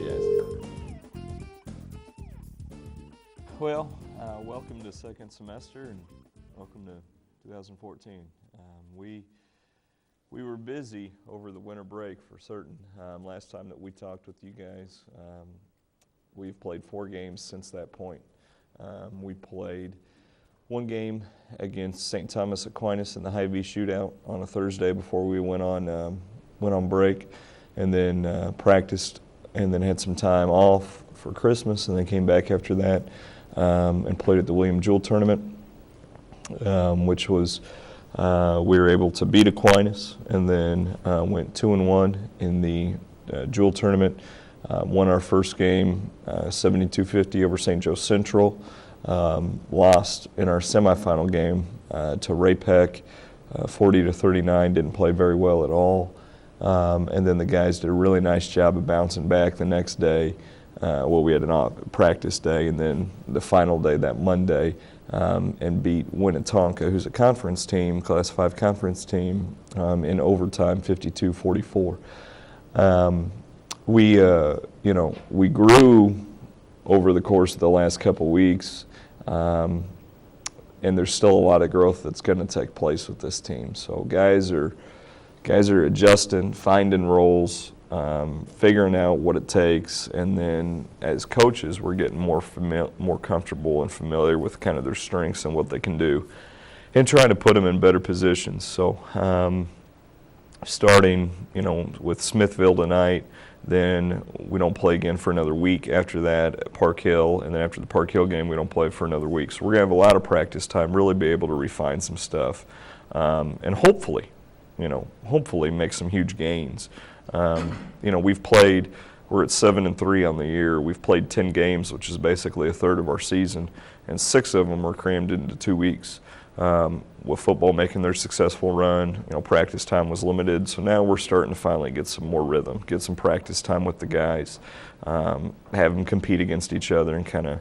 you guys. Well, welcome to second semester and welcome to 2014. We were busy over the winter break for certain. Last time that we talked with you guys, we've played 4 games since that point. We played one game against St. Thomas Aquinas in the Hy-Vee shootout on a Thursday before we went on break, and then practiced, and then had some time off for Christmas, and then came back after that and played at the William Jewell tournament, which was we were able to beat Aquinas, and then went 2-1 in the Jewell tournament. Won our first game 72-50 over St. Joe Central. Lost in our semifinal game to Ray Peck 40-39. Didn't play very well at all. And then the guys did a really nice job of bouncing back the next day. We had an practice day, and then the final day, that Monday, and beat Winnetonka, who's a conference team, Class 5 conference team, in overtime, 52-44. We grew over the course of the last couple weeks, and there's still a lot of growth that's going to take place with this team. So guys are adjusting, finding roles, figuring out what it takes, and then as coaches, we're getting more comfortable and familiar with kind of their strengths and what they can do, and trying to put them in better positions. So starting, with Smithville tonight, then we don't play again for another week after that at Park Hill, and then after the Park Hill game, we don't play for another week. So we're going to have a lot of practice time, really be able to refine some stuff, and hopefully make some huge gains. We're at 7-3 on the year. We've played 10 games, which is basically a third of our season, and 6 of them were crammed into 2 weeks. With football making their successful run, practice time was limited, so now we're starting to finally get some more rhythm, get some practice time with the guys, have them compete against each other and kind of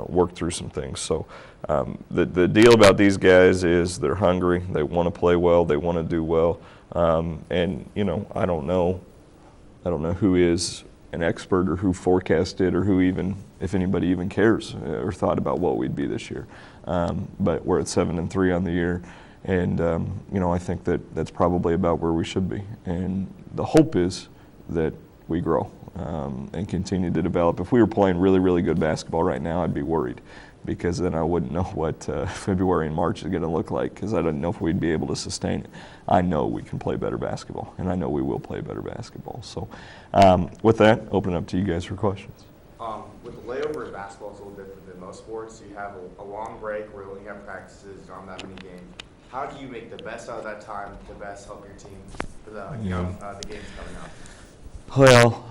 work through some things. So the deal about these guys is they're hungry, they want to play well, they want to do well, and I don't know who is an expert or who forecasted or if anybody even cares or thought about what we'd be this year. But we're at 7-3 on the year, and I think that's probably about where we should be. And the hope is that we grow and continue to develop. If we were playing really, really good basketball right now, I'd be worried, because then I wouldn't know what February and March is going to look like, because I don't know if we'd be able to sustain it. I know we can play better basketball, and I know we will play better basketball. So with that, open it up to you guys for questions. With the layover in basketball, it's a little different than most sports. You have a long break where you only have practices, not that many games. How do you make the best out of that time to best help your team for the games coming up? Well,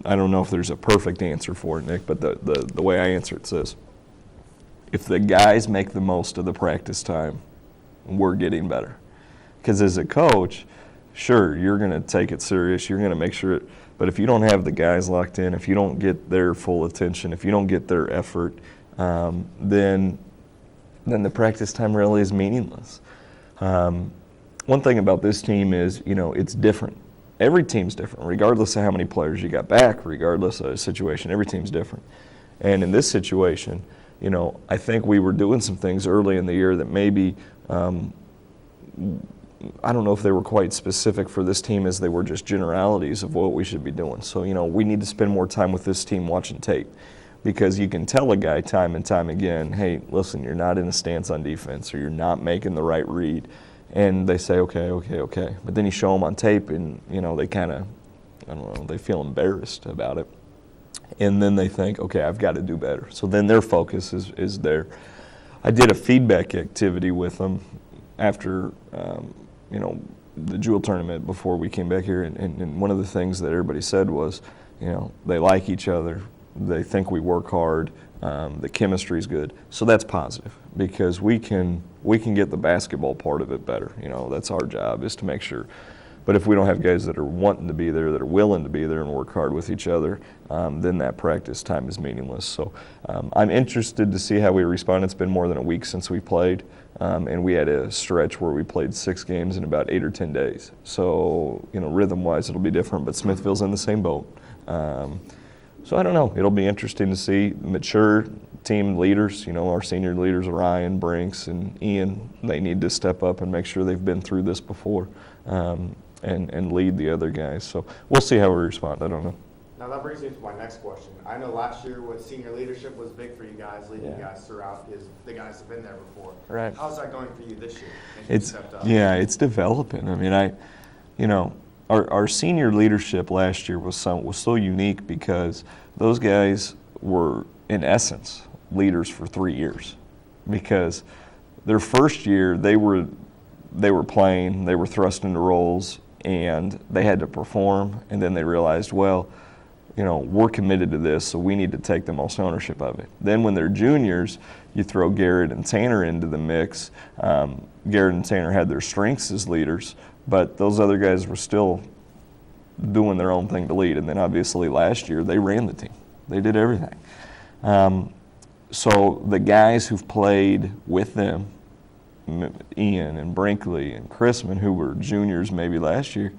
I don't know if there's a perfect answer for it, Nick, but the way I answer it says, if the guys make the most of the practice time, we're getting better. Because as a coach, sure, you're going to take it serious, you're going to make sure but if you don't have the guys locked in, if you don't get their full attention, if you don't get their effort, then the practice time really is meaningless. One thing about this team is, it's different. Every team's different, regardless of how many players you got back, regardless of the situation. Every team's different. And in this situation, I think we were doing some things early in the year that maybe I don't know if they were quite specific for this team as they were just generalities of what we should be doing. So, we need to spend more time with this team watching tape, because you can tell a guy time and time again, hey, listen, you're not in a stance on defense, or you're not making the right read. And they say, okay. But then you show them on tape and, they kind of, they feel embarrassed about it. And then they think, okay, I've got to do better. So then their focus is there. I did a feedback activity with them after, the Jewell tournament before we came back here, and one of the things that everybody said was, they like each other, they think we work hard, the chemistry's good. So that's positive, because we can get the basketball part of it better. That's our job, is to make sure But if we don't have guys that are wanting to be there, that are willing to be there and work hard with each other, then that practice time is meaningless. So I'm interested to see how we respond. It's been more than a week since we played, and we had a stretch where we played 6 games in about 8 or 10 days. So, rhythm-wise, it'll be different, but Smithville's in the same boat. So I don't know. It'll be interesting to see mature team leaders. Our senior leaders, Ryan, Brinks, and Ian, they need to step up and make sure they've been through this before and lead the other guys. So we'll see how we respond. I don't know. Now that brings me to my next question. I know last year with senior leadership was big for you guys, leading you guys throughout because the guys have been there before. Right. How's that going for you this year? It's developing. I mean, Our senior leadership last year was so unique because those guys were, in essence, leaders for 3 years. Because their first year, they were playing, they were thrust into roles, and they had to perform, and then they realized, well, we're committed to this, so we need to take the most ownership of it. Then when they're juniors, you throw Garrett and Tanner into the mix. Garrett and Tanner had their strengths as leaders, but those other guys were still doing their own thing to lead. And then obviously last year, they ran the team. They did everything. So the guys who've played with them, Ian and Brinkley and Chrisman, who were juniors maybe last year,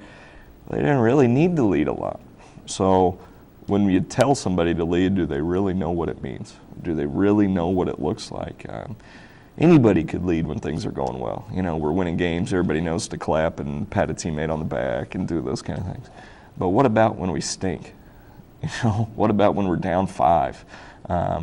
they didn't really need to lead a lot. So when you tell somebody to lead, do they really know what it means? Do they really know what it looks like? Anybody could lead when things are going well. We're winning games, everybody knows to clap and pat a teammate on the back and do those kind of things. But what about when we stink? What about when we're down 5?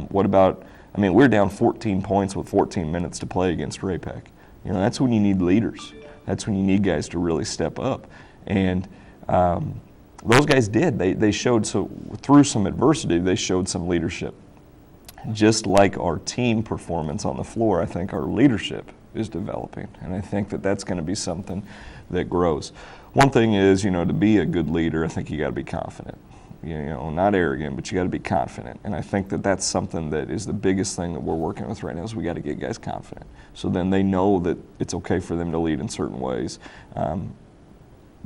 We're down 14 points with 14 minutes to play against Ray-Pac. That's when you need leaders. That's when you need guys to really step up. And those guys did. They showed, so through some adversity, they showed some leadership. Just like our team performance on the floor, I think our leadership is developing. And I think that that's going to be something that grows. One thing is, to be a good leader, I think you got to be confident. Not arrogant, but you got to be confident. And I think that that's something that is the biggest thing that we're working with right now is we got to get guys confident. So then they know that it's okay for them to lead in certain ways.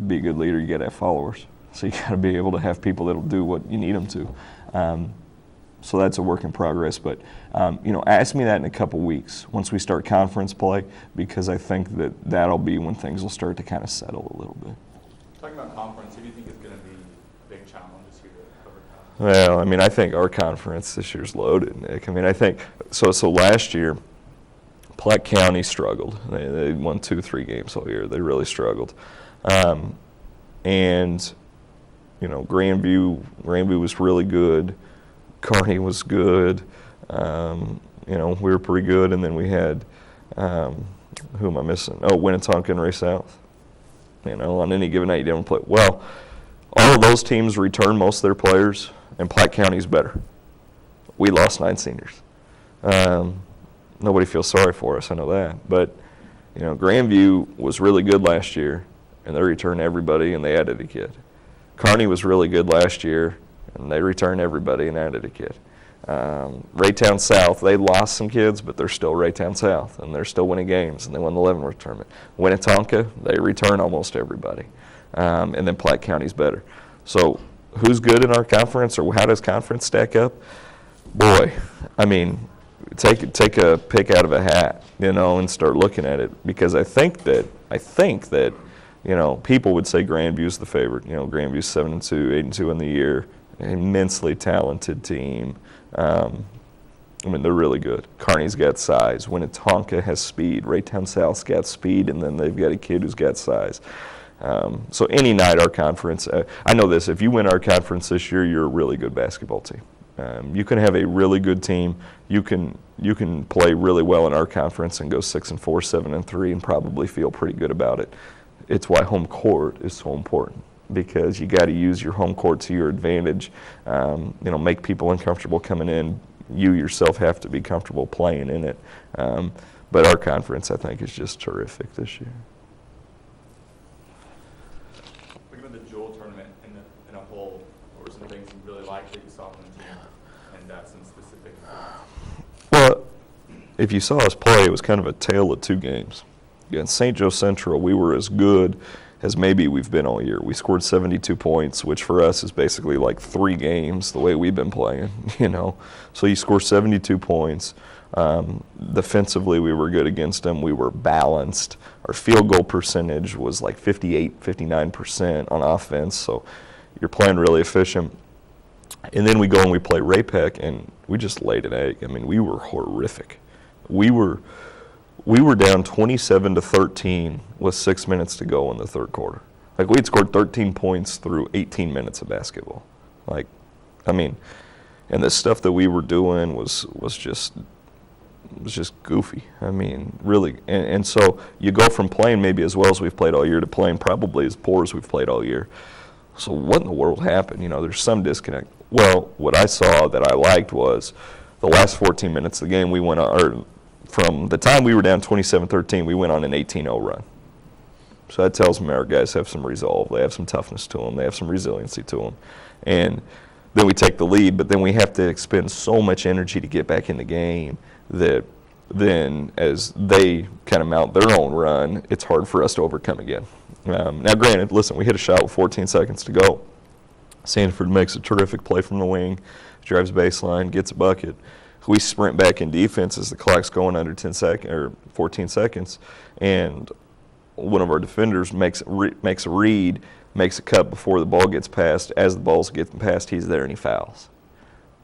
Be a good leader, you got to have followers. So you got to be able to have people that'll do what you need them to. So that's a work in progress. But, ask me that in a couple weeks once we start conference play, because I think that'll be when things will start to kind of settle a little bit. Talking about conference, who do you think is going to be a big challenge this year to overcome? Well, I think our conference this year's loaded, Nick. I think so last year, Platte County struggled. They won 2-3 games all year. They really struggled. And Grandview was really good. Kearney was good. We were pretty good. And then we had, who am I missing? Oh, Winnetonka and Ray South. On any given night, you didn't play. Well, all of those teams return most of their players, and Platte County's better. We lost 9 seniors. Nobody feels sorry for us, I know that. But, Grandview was really good last year, and they returned everybody, and they added a kid. Kearney was really good last year, and they returned everybody and added a kid. Raytown South, they lost some kids, but they're still Raytown South, and they're still winning games, and they won the Leavenworth tournament. Winnetonka, they return almost everybody. And then Platte County's better. So who's good in our conference, or how does conference stack up? Boy, take a pick out of a hat, and start looking at it, because I think that people would say Grandview's the favorite. Grandview's 7-2, 8-2 in the year, an immensely talented team. They're really good. Kearney's got size. Winnetonka has speed. Raytown South's got speed, and then they've got a kid who's got size. So any night, our conference, I know this, if you win our conference this year, you're a really good basketball team. You can have a really good team. You can play really well in our conference and go 6-4, 7-3, and probably feel pretty good about it. It's why home court is so important, because you got to use your home court to your advantage. Make people uncomfortable coming in. You yourself have to be comfortable playing in it. But our conference, I think, is just terrific this year. Looking at the Jewel tournament in a whole, what were some things you really liked that you saw from the team, and some specific? Well, if you saw us play, it was kind of a tale of 2 games. Against St. Joe Central, we were as good as maybe we've been all year. We scored 72 points, which for us is basically like 3 games the way we've been playing, you know. So you score 72 points. Defensively, we were good against them. We were balanced. Our field goal percentage was like 58, 59% on offense. So you're playing really efficient. And then we go and we play Ray-Pec, and we just laid an egg. I mean, we were horrific. We were down 27-13 with 6 minutes to go in the third quarter. Like, we had scored 13 points through 18 minutes of basketball. Like, I mean, and the stuff that we were doing was just goofy. I mean, really. And so you go from playing maybe as well as we've played all year to playing probably as poor as we've played all year. So what in the world happened? You know, there's some disconnect. Well, what I saw that I liked was the last 14 minutes of the game, we went on, or from the time we were down 27-13, we went on an 18-0 run. So that tells me our guys have some resolve. They have some toughness to them. They have some resiliency to them. And then we take the lead, but then we have to expend so much energy to get back in the game that then as they kind of mount their own run, it's hard for us to overcome again. Now, granted, listen, we hit a shot with 14 seconds to go. Sanford makes a terrific play from the wing, drives baseline, gets a bucket. We sprint back in defense as the clock's going under 10 seconds or 14 seconds, and one of our defenders makes a read, makes a cut before the ball gets passed. As the ball's getting passed, he's there and he fouls.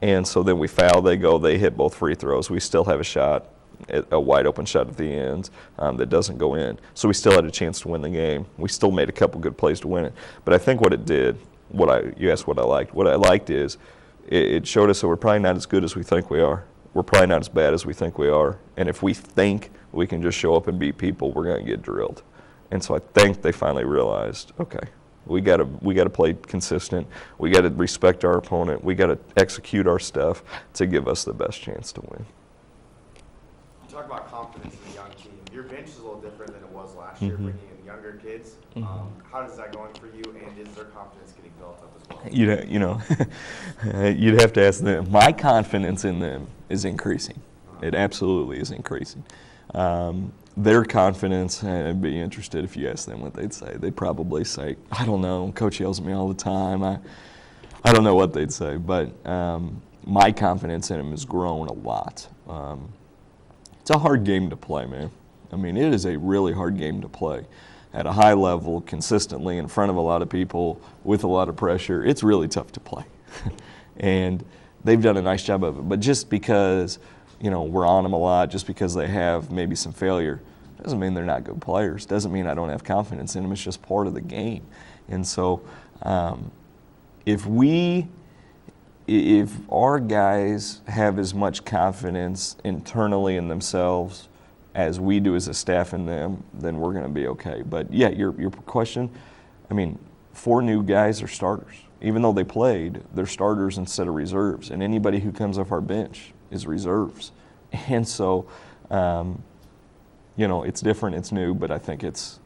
And so then we foul, they hit both free throws. We still have a shot, a wide open shot at the end that doesn't go in. So we still had a chance to win the game. We still made a couple good plays to win it. But I think what it did, you asked what I liked. What I liked is it showed us that we're probably not as good as we think we are. We're probably not as bad as we think we are. And if we think we can just show up and beat people, we're going to get drilled. And so I think they finally realized, okay, we got to play consistent. We got to respect our opponent. We got to execute our stuff to give us the best chance to win. You talk about confidence in a young team. Your bench is a little different than it was last year, bringing in younger kids. How is that going for you, and is their confidence getting built up as well? You'd have to ask them. My confidence in them is increasing. It absolutely is increasing. Their confidence, I'd be interested if you asked them what they'd say. They'd probably say, I don't know, Coach yells at me all the time. I don't know what they'd say, but my confidence in them has grown a lot. It's a hard game to play, man. I mean, it is a really hard game to play. At a high level, consistently, in front of a lot of people, with a lot of pressure, it's really tough to play. And they've done a nice job of it. But just because, we're on them a lot, just because they have maybe some failure, doesn't mean they're not good players. Doesn't mean I don't have confidence in them. It's just part of the game. And so if our guys have as much confidence internally in themselves as we do as a staff in them, then we're going to be okay. But yeah, your question, 4 new guys are starters. Even though they played, they're starters instead of reserves. And anybody who comes off our bench is reserves. And so, it's different, it's new, but I think it's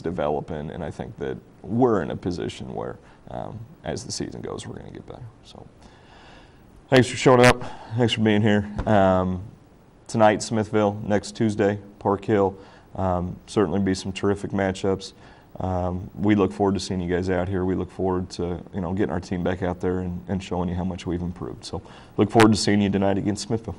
developing, and I think that we're in a position where, as the season goes, we're going to get better. So, thanks for showing up. Thanks for being here. Tonight, Smithville. Next Tuesday, Park Hill. Certainly be some terrific matchups. We look forward to seeing you guys out here. We look forward to getting our team back out there and showing you how much we've improved. So look forward to seeing you tonight against Smithville.